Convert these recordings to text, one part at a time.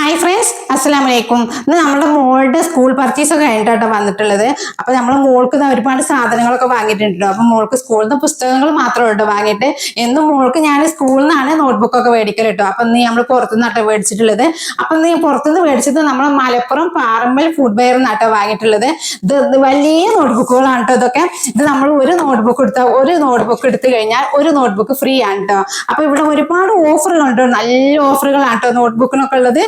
Hi friends, അസ്സലാമു അലൈക്കും. ഇന്ന് നമ്മുടെ മോളുടെ സ്കൂൾ പർച്ചേസ് ഒക്കെ കഴിഞ്ഞിട്ടോ വന്നിട്ടുള്ളത്. അപ്പൊ നമ്മളെ മോൾക്ക് ഒരുപാട് സാധനങ്ങളൊക്കെ വാങ്ങിയിട്ടുണ്ടോ. അപ്പൊ മോൾക്ക് സ്കൂളിൽ നിന്ന് പുസ്തകങ്ങൾ മാത്രമേ ഉണ്ടോ വാങ്ങിയിട്ട്. എന്നും മോൾക്ക് ഞാൻ സ്കൂളിൽ നിന്നാണ് നോട്ട്ബുക്കൊക്കെ മേടിക്കൽ കേട്ടോ. അപ്പൊ ഇന്ന് നമ്മൾ പുറത്തുനിന്നാട്ടോ മേടിച്ചിട്ടുള്ളത്. അപ്പൊ ഇന്ന് പുറത്തുനിന്ന് മേടിച്ചത് നമ്മൾ മലപ്പുറം പാറമ്പൽ ഫുഡ് വെയർ നിന്നാട്ടോ വാങ്ങിയിട്ടുള്ളത്. ഇത് വലിയ നോട്ട്ബുക്കുകളാണ് കേട്ടോ ഇതൊക്കെ. ഇത് നമ്മൾ ഒരു നോട്ട്ബുക്ക് എടുത്തു കഴിഞ്ഞാൽ ഒരു നോട്ട്ബുക്ക് ഫ്രീ ആണ് കേട്ടോ. അപ്പൊ ഇവിടെ ഒരുപാട് ഓഫറുകൾ ഉണ്ടോ, നല്ല ഓഫറുകളാണ് കേട്ടോ നോട്ട്ബുക്കിനൊക്കെ ഉള്ളത്.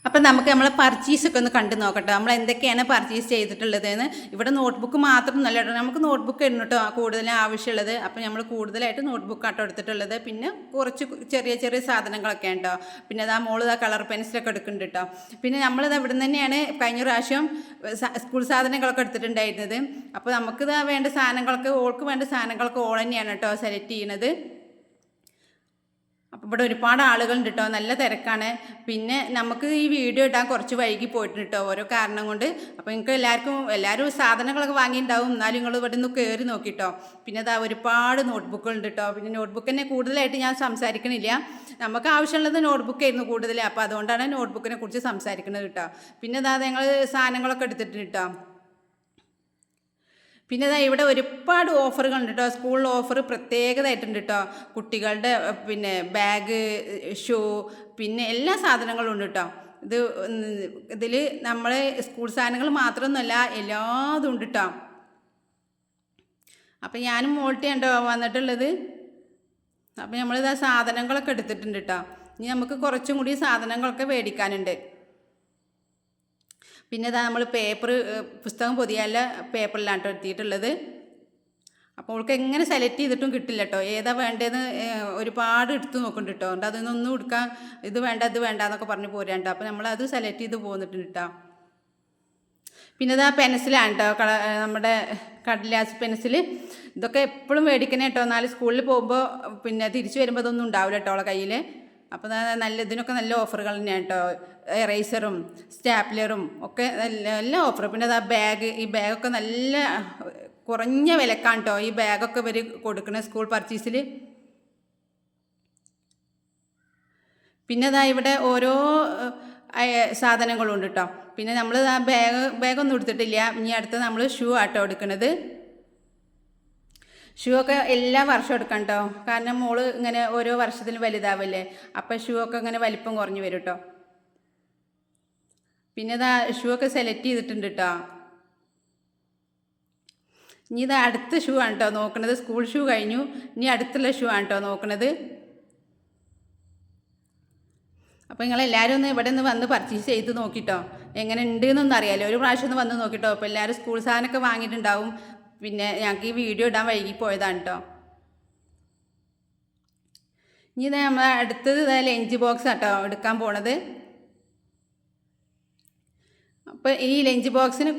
അപ്പം നമുക്ക് നമ്മളെ പർച്ചേസൊക്കെ ഒന്ന് കണ്ടു നോക്കട്ടെ, നമ്മൾ എന്തൊക്കെയാണ് പർച്ചേസ് ചെയ്തിട്ടുള്ളതെന്ന്. ഇവിടെ നോട്ട്ബുക്ക് മാത്രം നല്ല കേട്ടോ, നമുക്ക് നോട്ട്ബുക്ക് ഉണ്ട് കേട്ടോ കൂടുതൽ ആവശ്യമുള്ളത്. അപ്പം നമ്മൾ കൂടുതലായിട്ട് നോട്ട്ബുക്കാട്ടോ എടുത്തിട്ടുള്ളത്. പിന്നെ കുറച്ച് ചെറിയ ചെറിയ സാധനങ്ങളൊക്കെ ഉണ്ടോ. പിന്നെ അതാ മോള് കളർ പെൻസിലൊക്കെ എടുക്കുന്നുണ്ട് കേട്ടോ. പിന്നെ നമ്മളിത് ഇവിടെ നിന്ന് തന്നെയാണ് കഴിഞ്ഞ പ്രാവശ്യം സ്കൂൾ സാധനങ്ങളൊക്കെ എടുത്തിട്ടുണ്ടായിരുന്നത്. അപ്പോൾ നമുക്കിത് വേണ്ട സാധനങ്ങളൊക്കെ, ഓൾക്ക് വേണ്ട സാധനങ്ങളൊക്കെ ഓൾ തന്നെയാണ് കേട്ടോ സെലക്ട് ചെയ്യുന്നത്. അപ്പോൾ ഇവിടെ ഒരുപാട് ആളുകളുണ്ട് കേട്ടോ, നല്ല തിരക്കാണ്. പിന്നെ നമുക്ക് ഈ വീഡിയോ ഇടാൻ കുറച്ച് വൈകി പോയിട്ടുണ്ട് കേട്ടോ, ഓരോ കാരണം കൊണ്ട്. അപ്പോൾ നിങ്ങൾക്ക് എല്ലാവരും സാധനങ്ങളൊക്കെ വാങ്ങിയിട്ടുണ്ടാവും, എന്നാലും നിങ്ങൾ ഇവിടെ നിന്ന് കയറി നോക്കിട്ടോ. പിന്നെ അതാ ഒരുപാട് നോട്ട്ബുക്കുകളുണ്ട് കേട്ടോ. പിന്നെ നോട്ട്ബുക്ക് തന്നെ കൂടുതലായിട്ട് ഞാൻ സംസാരിക്കണില്ല, നമുക്ക് ആവശ്യമുള്ളത് നോട്ട്ബുക്കായിരുന്നു കൂടുതൽ. അപ്പോൾ അതുകൊണ്ടാണ് നോട്ട്ബുക്കിനെ കുറിച്ച് സംസാരിക്കുന്നത് കേട്ടോ. പിന്നെ അതാ ഞങ്ങൾ സാധനങ്ങളൊക്കെ എടുത്തിട്ടുണ്ട് കേട്ടോ. പിന്നെ ഇവിടെ ഒരുപാട് ഓഫറുകളുണ്ട് കേട്ടോ, സ്കൂളിൽ ഓഫർ പ്രത്യേകതയായിട്ടുണ്ട് കേട്ടോ. കുട്ടികളുടെ പിന്നെ ബാഗ്, ഷൂ, പിന്നെ എല്ലാ സാധനങ്ങളും ഉണ്ട് കേട്ടോ. ഇതിൽ നമ്മളെ സ്കൂൾ സാധനങ്ങൾ മാത്രമൊന്നുമല്ല, എല്ലാതും ഉണ്ട് കേട്ടോ. അപ്പം ഞാനും മോൾട്ടിയാണ് കേട്ടോ വന്നിട്ടുള്ളത്. അപ്പം നമ്മളിതാ സാധനങ്ങളൊക്കെ എടുത്തിട്ടുണ്ട് കേട്ടോ. ഇനി നമുക്ക് കുറച്ചും കൂടി സാധനങ്ങളൊക്കെ മേടിക്കാനുണ്ട്. പിന്നെ ഇതാ നമ്മൾ പുസ്തകം പൊതിയാനുള്ള പേപ്പറിലാണ് കേട്ടോ എത്തിയിട്ടുള്ളത്. അപ്പോൾ അവൾക്ക് എങ്ങനെ സെലക്ട് ചെയ്തിട്ടും കിട്ടില്ല കേട്ടോ, ഏതാ വേണ്ടതെന്ന് ഒരുപാട് എടുത്ത് നോക്കുന്നുണ്ട് കേട്ടോ. അതുകൊണ്ട് അതൊന്നും എടുക്കാൻ, ഇത് വേണ്ട എന്നൊക്കെ പറഞ്ഞ് പോരാണ്ടോ. അപ്പോൾ നമ്മളത് സെലക്ട് ചെയ്ത് പോന്നിട്ടുണ്ട് കേട്ടോ. പിന്നെ ഇതാ പെൻസിലാണ് കേട്ടോ, നമ്മുടെ കടലാസ് പെൻസിൽ. ഇതൊക്കെ എപ്പോഴും മേടിക്കണേ കേട്ടോ, എന്നാലും സ്കൂളിൽ പോകുമ്പോൾ പിന്നെ തിരിച്ചു വരുമ്പോൾ അതൊന്നും ഉണ്ടാവില്ല കേട്ടോ അവളെ കയ്യിൽ. അപ്പോൾ ഇതിനൊക്കെ നല്ല ഓഫറുകൾ തന്നെയാണ് കേട്ടോ. എറേസറും സ്റ്റാപ്ലറും ഒക്കെ നല്ല ഓഫർ. പിന്നെ അതാ ഈ ബാഗൊക്കെ നല്ല കുറഞ്ഞ വിലക്കാണ് കേട്ടോ ഈ ബാഗൊക്കെ ഇവർ കൊടുക്കണ സ്കൂൾ പർച്ചേസിൽ. പിന്നെ അതാ ഇവിടെ ഓരോ സാധനങ്ങളും ഉണ്ട് കേട്ടോ. പിന്നെ നമ്മൾ ആ ബാഗൊന്നും എടുത്തിട്ടില്ല. ഇനി അടുത്ത് നമ്മൾ ഷൂ ആട്ടോ എടുക്കുന്നത്. ഷൂ ഒക്കെ എല്ലാ വർഷവും എടുക്കണം കേട്ടോ, കാരണം മോള് ഇങ്ങനെ ഓരോ വർഷത്തിലും വലുതാവില്ലേ. അപ്പം ഷൂ ഒക്കെ ഇങ്ങനെ വലിപ്പം കുറഞ്ഞു വരും കേട്ടോ. പിന്നെ ഇതാ ഷൂ ഒക്കെ സെലക്ട് ചെയ്തിട്ടുണ്ട് കേട്ടോ. ഇനി ഇത് അടുത്ത ഷൂ ആണ് കേട്ടോ നോക്കണത്. സ്കൂൾ ഷൂ കഴിഞ്ഞു, ഇനി അടുത്തുള്ള ഷൂ ആണ് കേട്ടോ നോക്കണത്. അപ്പോൾ നിങ്ങളെല്ലാവരും ഒന്ന് ഇവിടെ നിന്ന് വന്ന് പർച്ചേസ് ചെയ്ത് നോക്കിട്ടോ, എങ്ങനെ ഉണ്ട് എന്നൊന്നും അറിയാമല്ലോ. ഒരു പ്രാവശ്യം ഒന്ന് വന്ന് നോക്കിട്ടോ. അപ്പോൾ എല്ലാവരും സ്കൂൾ സാധനമൊക്കെ വാങ്ങിയിട്ടുണ്ടാവും. പിന്നെ ഞങ്ങൾക്ക് ഈ വീഡിയോ ഇടാൻ വൈകി പോയതാണ് കേട്ടോ. ഇനി നമ്മൾ അടുത്തത് ലഞ്ച് ബോക്സ് ആട്ടോ എടുക്കാൻ പോണത്. അപ്പോൾ ഈ ലഞ്ച് ബോക്സിന്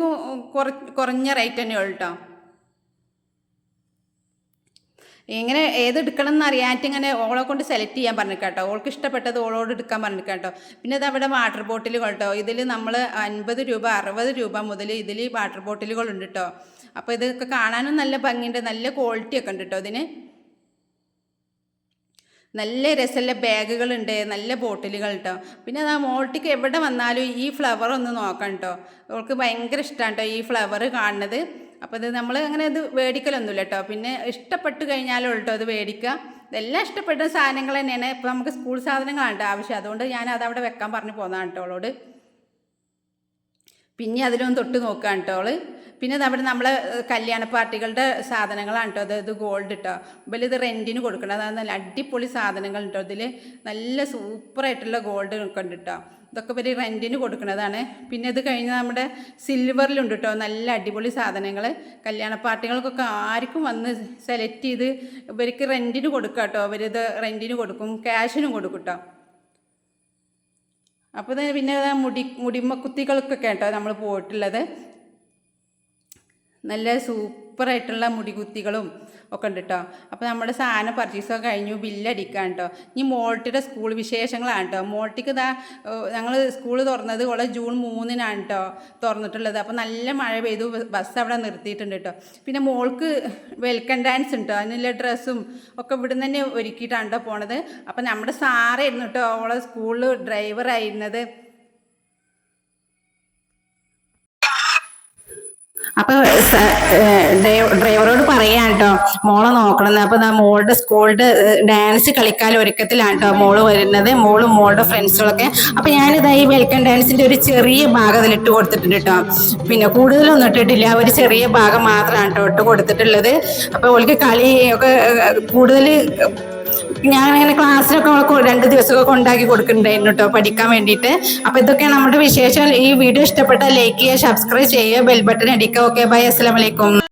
കുറഞ്ഞ റേറ്റ് തന്നെയുള്ളൂ കേട്ടോ. എങ്ങനെ ഏതെടുക്കണം എന്ന് അറിയാനായിട്ട് ഇങ്ങനെ ഓളെ കൊണ്ട് സെലക്ട് ചെയ്യാൻ പറഞ്ഞിരിക്കാം കേട്ടോ. ഓൾക്ക് ഇഷ്ടപ്പെട്ടത് ഓളോട് എടുക്കാൻ പറഞ്ഞിരിക്കാം കേട്ടോ. പിന്നെ അത് അവിടെ വാട്ടർ ബോട്ടിലുകൾ കേട്ടോ. ഇതിൽ നമ്മൾ 50 രൂപ 60 രൂപ മുതൽ ഇതിൽ വാട്ടർ ബോട്ടിലുകളുണ്ട് കേട്ടോ. അപ്പോൾ ഇതൊക്കെ കാണാനും നല്ല ഭംഗിയുണ്ട്, നല്ല ക്വാളിറ്റി ഒക്കെ ഉണ്ട് കേട്ടോ. ഇതിന് നല്ല രസമുള്ള ബാഗുകളുണ്ട്, നല്ല ബോട്ടിലുകൾ കേട്ടോ. പിന്നെ അത് മോൾട്ടിക്ക് എവിടെ വന്നാലും ഈ ഫ്ലവർ ഒന്ന് നോക്കാം കേട്ടോ. അവൾക്ക് ഭയങ്കര ഇഷ്ടമാണ് കേട്ടോ ഈ ഫ്ലവർ കാണുന്നത്. അപ്പോൾ ഇത് നമ്മൾ അങ്ങനെ ഇത് മേടിക്കലൊന്നുമില്ല കേട്ടോ. പിന്നെ ഇഷ്ടപ്പെട്ട് കഴിഞ്ഞാലും കേട്ടോ ഇത് മേടിക്കുക. ഇതെല്ലാം ഇഷ്ടപ്പെട്ട സാധനങ്ങൾ തന്നെയാണ്. ഇപ്പോൾ നമുക്ക് സ്കൂൾ സാധനങ്ങളാണ് ആവശ്യം, അതുകൊണ്ട് ഞാൻ അതവിടെ വെക്കാൻ പറഞ്ഞു പോന്നതാണ് കേട്ടോ അവളോട്. പിന്നെ അതിലൊന്ന് തൊട്ട് നോക്കുകയാണ് കേട്ടോ അവള്. പിന്നെ അവിടെ നമ്മളെ കല്യാണ പാർട്ടികളുടെ സാധനങ്ങളാണ് കേട്ടോ. ഇത് ഗോൾഡ് കേട്ടോ. ഇത് റെൻറ്റിന് കൊടുക്കണം. അതാണ് നല്ല അടിപൊളി സാധനങ്ങൾ കേട്ടോ. ഇതിൽ നല്ല സൂപ്പറായിട്ടുള്ള ഗോൾഡ് ഒക്കെ ഉണ്ട് കേട്ടോ. ഇതൊക്കെ ഇവർ റെൻറ്റിന് കൊടുക്കുന്നതാണ്. പിന്നെ ഇത് കഴിഞ്ഞ് നമ്മുടെ സിൽവറിലുണ്ട് കേട്ടോ നല്ല അടിപൊളി സാധനങ്ങൾ. കല്യാണ പാർട്ടികൾക്കൊക്കെ ആർക്കും വന്ന് സെലക്ട് ചെയ്ത് ഇവർക്ക് റെൻറ്റിന് കൊടുക്കുക കേട്ടോ. അവരിത് റെൻറ്റിന് കൊടുക്കും, ക്യാഷിനും കൊടുക്കും കേട്ടോ. അപ്പോൾ പിന്നെ മുടിമക്കുത്തികൾക്കൊക്കെ കേട്ടോ നമ്മൾ പോയിട്ടുള്ളത്. നല്ല സൂപ്പറായിട്ടുള്ള മുടികുത്തികളും ഒക്കെ ഉണ്ട് കേട്ടോ. അപ്പോൾ നമ്മുടെ സാധനം പർച്ചേസൊക്കെ കഴിഞ്ഞു, ബില്ലടിക്കാൻ കേട്ടോ. ഇനി മോൾട്ടിയുടെ സ്കൂൾ വിശേഷങ്ങളാണ് കേട്ടോ. മോൾട്ടിക്ക് ഇതാ ഞങ്ങൾ സ്കൂൾ തുറന്നത് ഇവിടെ ജൂൺ 3-നാണ് കേട്ടോ തുറന്നിട്ടുള്ളത്. അപ്പോൾ നല്ല മഴ പെയ്തു, ബസ് അവിടെ നിർത്തിയിട്ടുണ്ട് കേട്ടോ. പിന്നെ മോൾക്ക് വെൽക്കം ഡാൻസ് ഉണ്ട്, അതിനുള്ള ഡ്രസ്സും ഒക്കെ ഇവിടുന്ന് തന്നെ ഒരുക്കിയിട്ടാണ് കേട്ടോ പോണത്. അപ്പോൾ നമ്മുടെ സാറായിരുന്നു കേട്ടോ അവളെ സ്കൂളിൽ ഡ്രൈവറായിരുന്നത്. അപ്പൊ ഡ്രൈവറോട് പറയാ കേട്ടോ മോളെ നോക്കണമെന്ന്. അപ്പൊ മോളുടെ സ്കൂളിന്റെ ഡാൻസ് കളിക്കാൻ ഒരുക്കത്തിലാണ് കേട്ടോ മോള് വരുന്നത്, മോളും മോളുടെ ഫ്രണ്ട്സുകളൊക്കെ. അപ്പൊ ഞാനിതാ ഈ വെൽക്കം ഡാൻസിന്റെ ഒരു ചെറിയ ഭാഗം അതിൽ ഇട്ട് കൊടുത്തിട്ടുണ്ട് കേട്ടോ. പിന്നെ കൂടുതലൊന്നും ഇട്ടിട്ടില്ല, ഒരു ചെറിയ ഭാഗം മാത്രമാണ് കേട്ടോ ഇട്ട് കൊടുത്തിട്ടുള്ളത്. അപ്പൊ അവൾക്ക് കളി ഒക്കെ കൂടുതൽ ഞാനങ്ങനെ ക്ലാസ്സിലൊക്കെ അവൾക്ക് 2 ദിവസമൊക്കെ കൊണ്ടാക്കി കൊടുക്കുന്നുണ്ടായിരുന്നു കേട്ടോ പഠിക്കാൻ വേണ്ടിയിട്ട്. അപ്പൊ ഇതൊക്കെയാണ് നമ്മുടെ വിശേഷം. ഈ വീഡിയോ ഇഷ്ടപ്പെട്ടാൽ ലൈക്ക് ചെയ്യുക, സബ്സ്ക്രൈബ് ചെയ്യുക, ബെൽ ബട്ടൺ അടിക്കുക. ഓക്കെ, ബൈ, അസ്സലാമു അലൈക്കും.